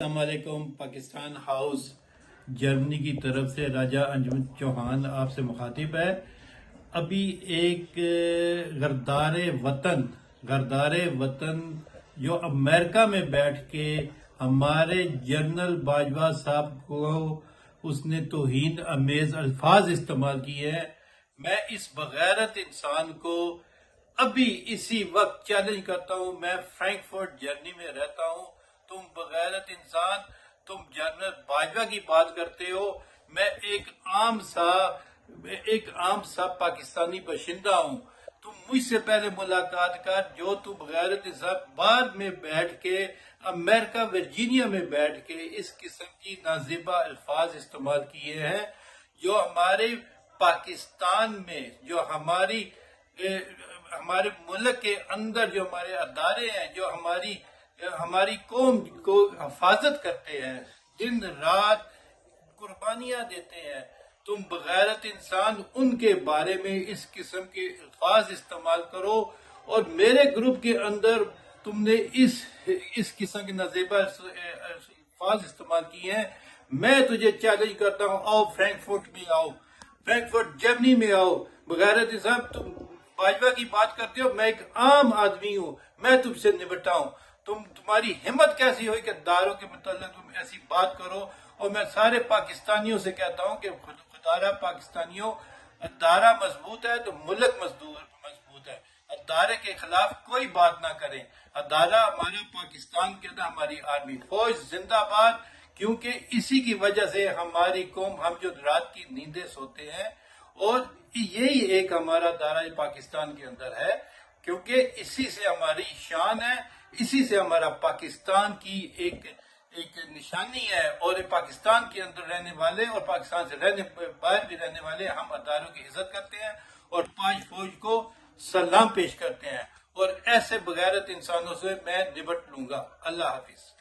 السلام علیکم۔ پاکستان ہاؤس جرمنی کی طرف سے راجہ انجمن چوہان آپ سے مخاطب ہے۔ ابھی ایک غردار وطن جو امریکہ میں بیٹھ کے ہمارے جنرل باجوہ صاحب کو اس نے توہین آمیز الفاظ استعمال کیے ہیں۔ میں اس بغیرت انسان کو ابھی اسی وقت چیلنج کرتا ہوں۔ میں فرینکفرٹ جرمنی میں رہتا ہوں۔ تم بغیرت انسان، تم جنرل باجوہ کی بات کرتے ہو۔ میں ایک عام سا پاکستانی باشندہ ہوں۔ تم مجھ سے پہلے ملاقات کر۔ جو تم بغیرت انسان بعد میں بیٹھ کے امریکہ ورجینیا میں بیٹھ کے اس قسم کی نازیبا الفاظ استعمال کیے ہیں، جو ہمارے پاکستان میں، جو ہمارے ملک کے اندر جو ہمارے ادارے ہیں، جو ہماری قوم کو حفاظت کرتے ہیں، دن رات قربانیاں دیتے ہیں، تم بغیرت انسان ان کے بارے میں اس قسم کے الفاظ استعمال کرو اور میرے گروپ کے اندر تم نے اس قسم کے نازیبا الفاظ استعمال کیے ہیں۔ میں تجھے چیلنج کرتا ہوں، آؤ فرینکفرٹ میں آؤ، فرینکفرٹ جرمنی میں آؤ۔ بغیرت انسان، تم باجوہ کی بات کرتے ہو، میں ایک عام آدمی ہوں، میں تم سے نمٹا ہوں۔ تمہاری ہمت کیسی ہوئی کہ اداروں کے متعلق تم ایسی بات کرو؟ اور میں سارے پاکستانیوں سے کہتا ہوں کہ خدارہ پاکستانیوں، ادارہ مضبوط ہے تو ملک مضبوط ہے۔ ادارے کے خلاف کوئی بات نہ کریں۔ ادارہ ہمارے پاکستان کے اندر ہماری آرمی فوج زندہ باد، کیونکہ اسی کی وجہ سے ہماری قوم، ہم جو رات کی نیندیں سوتے ہیں، اور یہی ایک ہمارا ادارہ پاکستان کے اندر ہے، کیونکہ اسی سے ہماری شان ہے، اسی سے ہمارا پاکستان کی ایک نشانی ہے۔ اور پاکستان کے اندر رہنے والے اور پاکستان سے باہر بھی رہنے والے، ہم اداروں کی عزت کرتے ہیں اور فوج کو سلام پیش کرتے ہیں، اور ایسے بغیرت انسانوں سے میں نمٹ لوں گا۔ اللہ حافظ۔